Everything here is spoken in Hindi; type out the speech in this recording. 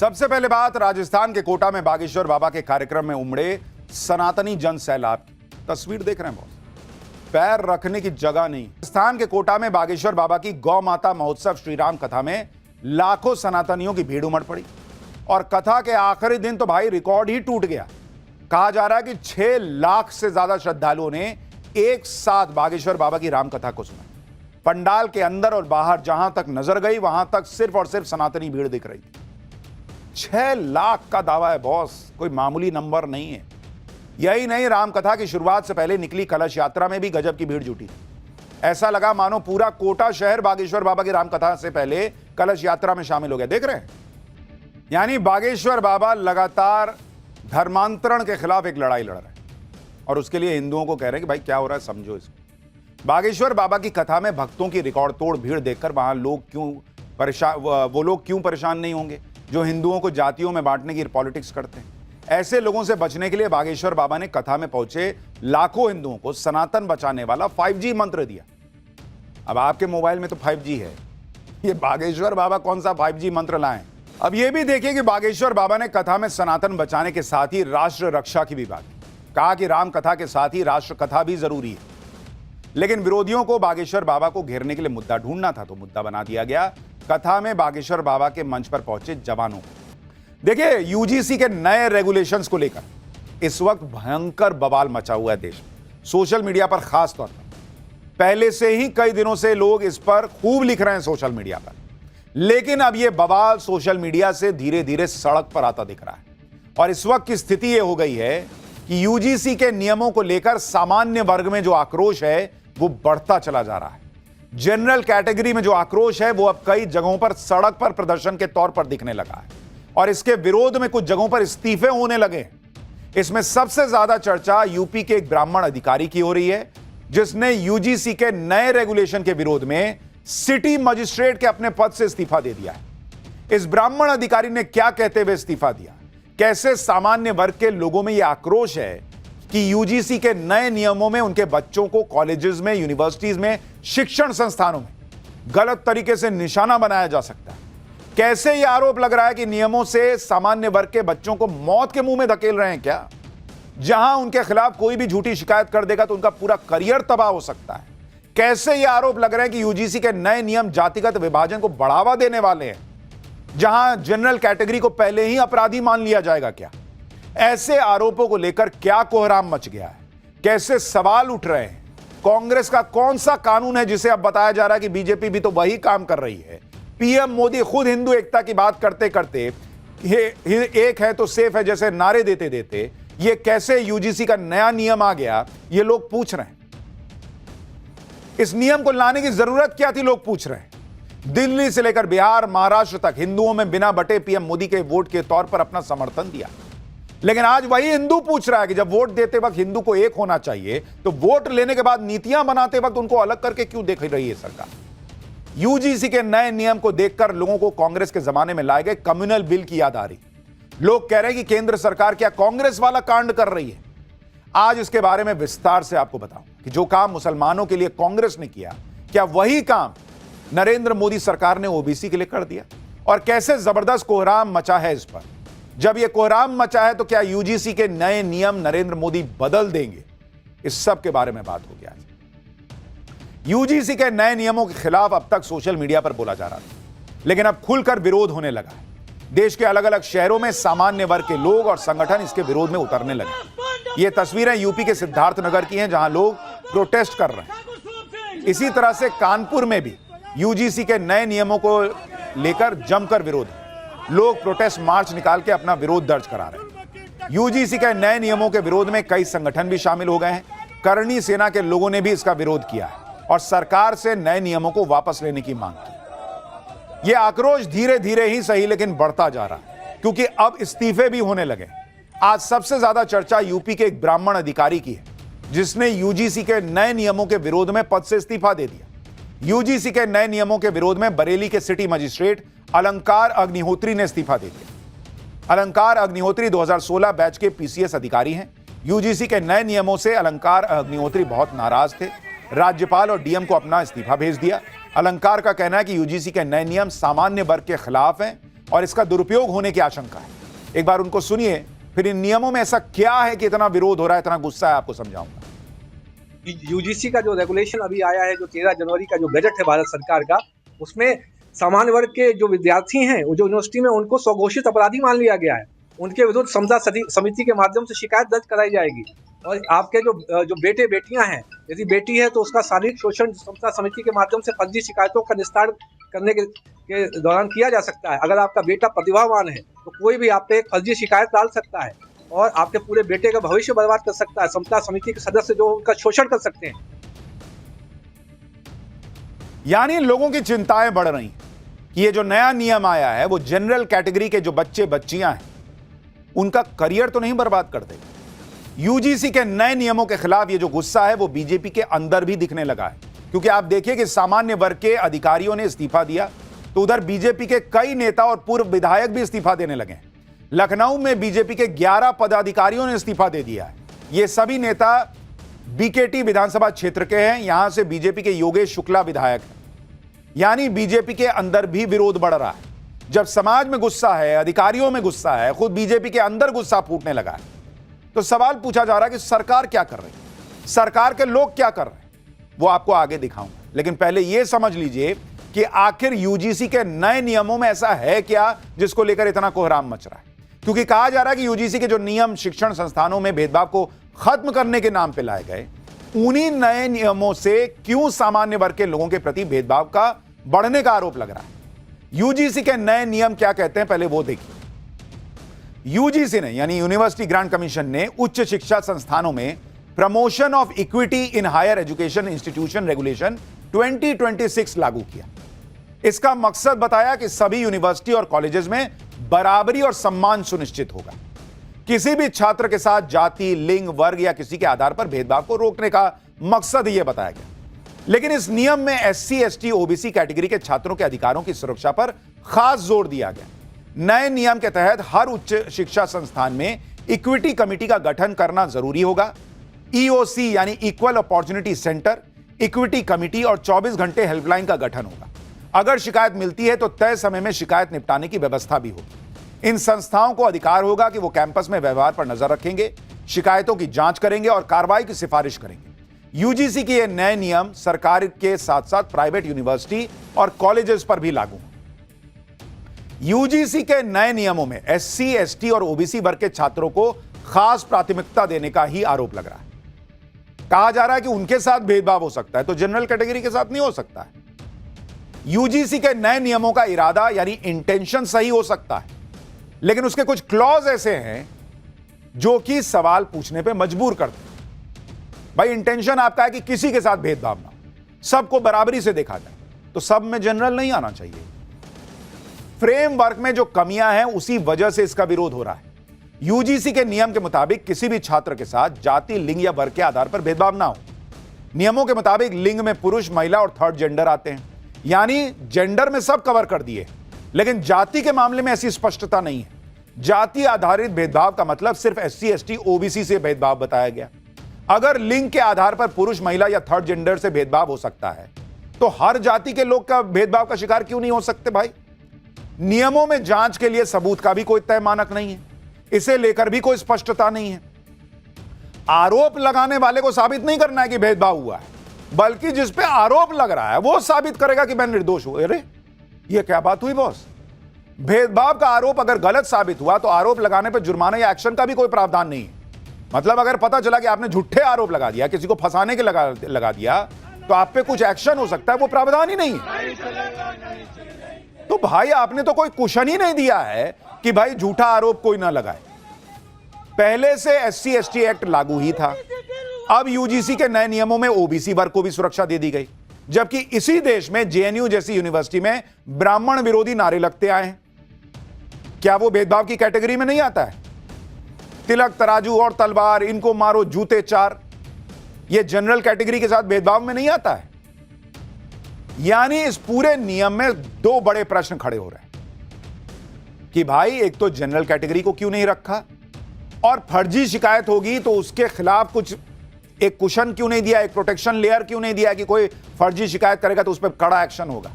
सबसे पहले बात राजस्थान के कोटा में बागेश्वर बाबा के कार्यक्रम में उमड़े सनातनी जन सैलाब की। तस्वीर देख रहे हैं बॉस, पैर रखने की जगह नहीं। राजस्थान के कोटा में बागेश्वर बाबा की गौ माता महोत्सव श्रीराम कथा में लाखों सनातनियों की भीड़ उमड़ पड़ी और कथा के आखिरी दिन तो भाई रिकॉर्ड ही टूट गया। कहा जा रहा है कि 6 लाख से ज्यादा श्रद्धालुओं ने एक साथ बागेश्वर बाबा की राम कथा को सुना। पंडाल के अंदर और बाहर जहां तक नजर गई वहां तक सिर्फ और सिर्फ सनातनी भीड़ दिख रही थी। 6 लाख का दावा है बॉस, कोई मामूली नंबर नहीं है। यही नहीं, राम कथा की शुरुआत से पहले निकली कलश यात्रा में भी गजब की भीड़ जुटी। ऐसा लगा मानो पूरा कोटा शहर बागेश्वर बाबा की राम कथा से पहले कलश यात्रा में शामिल हो गया। देख रहे हैं, यानी बागेश्वर बाबा लगातार धर्मांतरण के खिलाफ एक लड़ाई लड़ रहे हैं और उसके लिए हिंदुओं को कह रहे हैं कि भाई क्या हो रहा है, समझो इसको। बागेश्वर बाबा की कथा में भक्तों की रिकॉर्ड तोड़ भीड़ देखकर वहां लोग क्यों परेशान नहीं होंगे जो हिंदुओं को जातियों में बांटने की पॉलिटिक्स करते हैं। ऐसे लोगों से बचने के लिए बागेश्वर बाबा ने कथा में पहुंचे लाखों हिंदुओं को सनातन बचाने वाला 5G मंत्र दिया। अब आपके मोबाइल में तो 5G है, ये बागेश्वर बाबा कौन सा 5G मंत्र लाएं। अब ये भी देखिए कि बागेश्वर बाबा ने कथा में सनातन बचाने के साथ ही राष्ट्र रक्षा की भी बात कहा कि राम कथा के साथ ही राष्ट्र कथा भी जरूरी है। लेकिन विरोधियों को बागेश्वर बाबा को घेरने के लिए मुद्दा ढूंढना था तो मुद्दा बना दिया गया कथा में बागेश्वर बाबा के मंच पर पहुंचे जवानों को। देखिए, यूजीसी के नए रेगुलेशंस को लेकर इस वक्त भयंकर बवाल मचा हुआ है देश में, सोशल मीडिया पर खास तौर पर। पहले से ही कई दिनों से लोग इस पर खूब लिख रहे हैं सोशल मीडिया पर, लेकिन अब यह बवाल सोशल मीडिया से धीरे धीरे सड़क पर आता दिख रहा है। और इस वक्त की स्थिति यह हो गई है कि यूजीसी के नियमों को लेकर सामान्य वर्ग में जो आक्रोश है वो बढ़ता चला जा रहा है। जनरल कैटेगरी में जो आक्रोश है वो अब कई जगहों पर सड़क पर प्रदर्शन के तौर पर दिखने लगा है और इसके विरोध में कुछ जगहों पर इस्तीफे होने लगे। इसमें सबसे ज्यादा चर्चा यूपी के एक ब्राह्मण अधिकारी की हो रही है जिसने यूजीसी के नए रेगुलेशन के विरोध में सिटी मजिस्ट्रेट के अपने पद से इस्तीफा दे दिया है। इस ब्राह्मण अधिकारी ने क्या कहते हुए इस्तीफा दिया, कैसे सामान्य वर्ग के लोगों में यह आक्रोश है कि यूजीसी के नए नियमों में उनके बच्चों को कॉलेजेस में, यूनिवर्सिटीज में, शिक्षण संस्थानों में गलत तरीके से निशाना बनाया जा सकता है। कैसे यह आरोप लग रहा है कि नियमों से सामान्य वर्ग के बच्चों को मौत के मुंह में धकेल रहे हैं क्या, जहां उनके खिलाफ कोई भी झूठी शिकायत कर देगा तो उनका पूरा करियर तबाह हो सकता है। कैसे यह आरोप लग रहे हैं कि यूजीसी के नए नियम जातिगत विभाजन को बढ़ावा देने वाले हैं, जहां जनरल कैटेगरी को पहले ही अपराधी मान लिया जाएगा क्या। ऐसे आरोपों को लेकर क्या कोहराम मच गया है, कैसे सवाल उठ रहे हैं। कांग्रेस का कौन सा कानून है जिसे अब बताया जा रहा है कि बीजेपी भी तो वही काम कर रही है। पीएम मोदी खुद हिंदू एकता की बात करते करते ये एक है तो सेफ है जैसे नारे देते देते ये कैसे यूजीसी का नया नियम आ गया, ये लोग पूछ रहे हैं। इस नियम को लाने की जरूरत क्या थी, लोग पूछ रहे हैं। दिल्ली से लेकर बिहार, महाराष्ट्र तक हिंदुओं में बिना बटे पीएम मोदी के वोट के तौर पर अपना समर्थन दिया। लेकिन आज वही हिंदू पूछ रहा है कि जब वोट देते वक्त हिंदू को एक होना चाहिए तो वोट लेने के बाद नीतियां बनाते वक्त उनको अलग करके क्यों देख रही है सरकार। यूजीसी के नए नियम को देखकर लोगों को कांग्रेस के जमाने में लाए गए कम्युनल बिल की याद आ रही। लोग कह रहे हैं कि केंद्र सरकार क्या कांग्रेस वाला कांड कर रही है। आज इसके बारे में विस्तार से आपको बताऊं कि जो काम मुसलमानों के लिए कांग्रेस ने किया, क्या वही काम नरेंद्र मोदी सरकार ने ओबीसी के लिए कर दिया, और कैसे जबरदस्त कोहराम मचा है इस पर। जब यह कोहराम मचा है तो क्या यूजीसी के नए नियम नरेंद्र मोदी बदल देंगे, इस सब के बारे में बात होगी आज। यूजीसी के नए नियमों के खिलाफ अब तक सोशल मीडिया पर बोला जा रहा था, लेकिन अब खुलकर विरोध होने लगा है। देश के अलग अलग शहरों में सामान्य वर्ग के लोग और संगठन इसके विरोध में उतरने लगे। ये तस्वीरें यूपी के सिद्धार्थनगर की हैं जहां लोग प्रोटेस्ट कर रहे हैं। इसी तरह से कानपुर में भी यूजीसी के नए नियमों को लेकर जमकर विरोध है। लोग प्रोटेस्ट मार्च निकाल के अपना विरोध दर्ज करा रहे हैं। यूजीसी के नए नियमों के विरोध में कई संगठन भी शामिल हो गए हैं। करणी सेना के लोगों ने भी इसका विरोध किया है और सरकार से नए नियमों को वापस लेने की मांग की। यह आक्रोश धीरे धीरे ही सही लेकिन बढ़ता जा रहा है क्योंकि अब इस्तीफे भी होने लगे। आज सबसे ज्यादा चर्चा यूपी के एक ब्राह्मण अधिकारी की है जिसने यूजीसी के नए नियमों के विरोध में पद से इस्तीफा दे दिया। यूजीसी के नए नियमों के विरोध में बरेली के सिटी मजिस्ट्रेट अलंकार अग्निहोत्री ने इस्तीफा दे दिया। अलंकार अग्निहोत्री 2016 बैच के पीसीएस अधिकारी हैं। यूजीसी के नए नियमों से अलंकार अग्निहोत्री बहुत नाराज थे। राज्यपाल और डीएम को अपना इस्तीफा भेज दिया। अलंकार का कहना है कि यूजीसी के नए नियम सामान्य वर्ग के खिलाफ हैं। और इसका दुरुपयोग होने की आशंका है। एक बार उनको सुनिए, फिर इन नियमों में ऐसा क्या है कि इतना विरोध हो रहा है, इतना गुस्सा है, आपको समझाऊंगा। यूजीसी का जो रेगुलेशन अभी आया है, जो 13 जनवरी का जो बजट है भारत सरकार का, उसमें सामान्य वर्ग के जो विद्यार्थी हैं, वो जो यूनिवर्सिटी में, उनको स्वघोषित अपराधी मान लिया गया है। उनके विरुद्ध समता समिति के माध्यम से शिकायत दर्ज कराई जाएगी। और आपके जो बेटे बेटियां हैं, यदि बेटी है तो उसका शारीरिक शोषण समता समिति के माध्यम से फर्जी शिकायतों का निस्तारण करने के दौरान किया जा सकता है। अगर आपका बेटा प्रतिभावान है तो कोई भी आप पे एक फर्जी शिकायत डाल सकता है और आपके पूरे बेटे का भविष्य बर्बाद कर सकता है। समता समिति के सदस्य जो उनका शोषण कर सकते हैं। यानी लोगों की चिंताएं बढ़ रही कि ये जो नया नियम आया है वो जनरल कैटेगरी के जो बच्चे बच्चियां हैं उनका करियर तो नहीं बर्बाद कर देगा। यूजीसी के नए नियमों के खिलाफ ये जो गुस्सा है वो बीजेपी के अंदर भी दिखने लगा है, क्योंकि आप देखिए कि सामान्य वर्ग के अधिकारियों ने इस्तीफा दिया तो उधर बीजेपी के कई नेता और पूर्व विधायक भी इस्तीफा देने लगे हैं। लखनऊ में बीजेपी के 11 पदाधिकारियों ने इस्तीफा दे दिया है। ये सभी नेता बीकेटी विधानसभा क्षेत्र के हैं। यहां से बीजेपी के योगेश शुक्ला विधायक हैं। यानी बीजेपी के अंदर भी विरोध बढ़ रहा है। जब समाज में गुस्सा है, अधिकारियों में गुस्सा है, खुद बीजेपी के अंदर गुस्सा फूटने लगा है, तो सवाल पूछा जा रहा है कि सरकार क्या कर रही है, सरकार के लोग क्या कर रहे हैं। वो आपको आगे दिखाऊंगा, लेकिन पहले यह समझ लीजिए कि आखिर यूजीसी के नए नियमों में ऐसा है क्या जिसको लेकर इतना कोहराम मच रहा है। क्योंकि कहा जा रहा है कि यूजीसी के जो नियम शिक्षण संस्थानों में भेदभाव को खत्म करने के नाम पे लाए गए, उन्हीं नए नियमों से क्यों सामान्य वर्ग के लोगों के प्रति भेदभाव का बढ़ने का आरोप लग रहा है। यूजीसी के नए नियम क्या कहते हैं, पहले वो देखिए। यूजीसी ने यानी यूनिवर्सिटी ग्रांट कमीशन ने उच्च शिक्षा संस्थानों में promotion of equity in higher education institution regulation 2026 लागू किया। इसका मकसद बताया कि सभी यूनिवर्सिटी और कॉलेजेस में बराबरी और सम्मान सुनिश्चित होगा। किसी भी छात्र के साथ जाति, लिंग, वर्ग या किसी के आधार पर भेदभाव को रोकने का मकसद यह बताया गया। लेकिन इस नियम में एससी, एसटी, ओबीसी कैटेगरी के छात्रों के अधिकारों की सुरक्षा पर खास जोर दिया गया। नए नियम के तहत हर उच्च शिक्षा संस्थान में इक्विटी कमेटी का गठन करना जरूरी होगा। ईओसी यानी equal opportunity centre, equity committee और 24 घंटे हेल्पलाइन का गठन होगा। अगर शिकायत मिलती है तो तय समय में शिकायत निपटाने की व्यवस्था भी होगी। इन संस्थाओं को अधिकार होगा कि वो कैंपस में व्यवहार पर नजर रखेंगे, शिकायतों की जांच करेंगे और कार्रवाई की सिफारिश करेंगे। यूजीसी के ये नए नियम सरकार के साथ साथ प्राइवेट यूनिवर्सिटी और कॉलेजेस पर भी लागू हैं। यूजीसी के नए नियमों में एससी, एसटी और ओबीसी वर्ग के छात्रों को खास प्राथमिकता देने का ही आरोप लग रहा है। कहा जा रहा है कि उनके साथ भेदभाव हो सकता है तो जनरल कैटेगरी के साथ नहीं हो सकता है। यूजीसी के नए नियमों का इरादा यानी इंटेंशन सही हो सकता है, लेकिन उसके कुछ क्लॉज ऐसे हैं जो कि सवाल पूछने पे मजबूर करते हैं। भाई, इंटेंशन आपका है कि किसी के साथ भेदभाव ना हो, सबको बराबरी से देखा जाए, तो सब में जनरल नहीं आना चाहिए। फ्रेमवर्क में जो कमियां हैं उसी वजह से इसका विरोध हो रहा है। यूजीसी के नियम के मुताबिक किसी भी छात्र के साथ जाति, लिंग या वर्ग के आधार पर भेदभाव ना हो। नियमों के मुताबिक लिंग में पुरुष, महिला और थर्ड जेंडर आते हैं, यानी जेंडर में सब कवर कर दिए। लेकिन जाति के मामले में ऐसी स्पष्टता नहीं है। जाति आधारित भेदभाव का मतलब सिर्फ एससी, एसटी, ओबीसी से भेदभाव बताया गया। अगर लिंग के आधार पर पुरुष, महिला या थर्ड जेंडर से भेदभाव हो सकता है तो हर जाति के लोग का भेदभाव का शिकार क्यों नहीं हो सकते। भाई, नियमों में जांच के लिए सबूत का भी कोई तय मानक नहीं है, इसे लेकर भी कोई स्पष्टता नहीं है। आरोप लगाने वाले को साबित नहीं करना है कि भेदभाव हुआ है, बल्कि जिस पे आरोप लग रहा है वो साबित करेगा कि मैं निर्दोष हूं। अरे, ये क्या बात हुई बॉस। भेदभाव का आरोप अगर गलत साबित हुआ तो आरोप लगाने पर जुर्माना या एक्शन का भी कोई प्रावधान नहीं है। मतलब अगर पता चला कि आपने झूठे आरोप लगा दिया, किसी को फंसाने के लगा दिया, तो आप पे कुछ एक्शन हो सकता है, वो प्रावधान ही नहीं है। तो भाई, आपने तो कोई कुशन ही नहीं दिया है कि भाई झूठा आरोप कोई ना लगाए। पहले से एससी, एसटी एक्ट लागू ही था। अब यूजीसी के नए नियमों में ओबीसी वर्ग को भी सुरक्षा दे दी गई, जबकि इसी देश में जेएनयू जैसी यूनिवर्सिटी में ब्राह्मण विरोधी नारे लगते आए हैं। क्या वो भेदभाव की कैटेगरी में नहीं आता है? तिलक, तराजू और तलवार, इनको मारो जूते चार, ये जनरल कैटेगरी के साथ भेदभाव में नहीं आता है। यानी इस पूरे नियम में दो बड़े प्रश्न खड़े हो रहे हैं कि भाई, एक तो जनरल कैटेगरी को क्यों नहीं रखा, और फर्जी शिकायत होगी तो उसके खिलाफ कुछ एक कुशन क्यों नहीं दिया, एक प्रोटेक्शन लेयर क्यों नहीं दिया कि कोई फर्जी शिकायत करेगा तो उस पर कड़ा एक्शन होगा।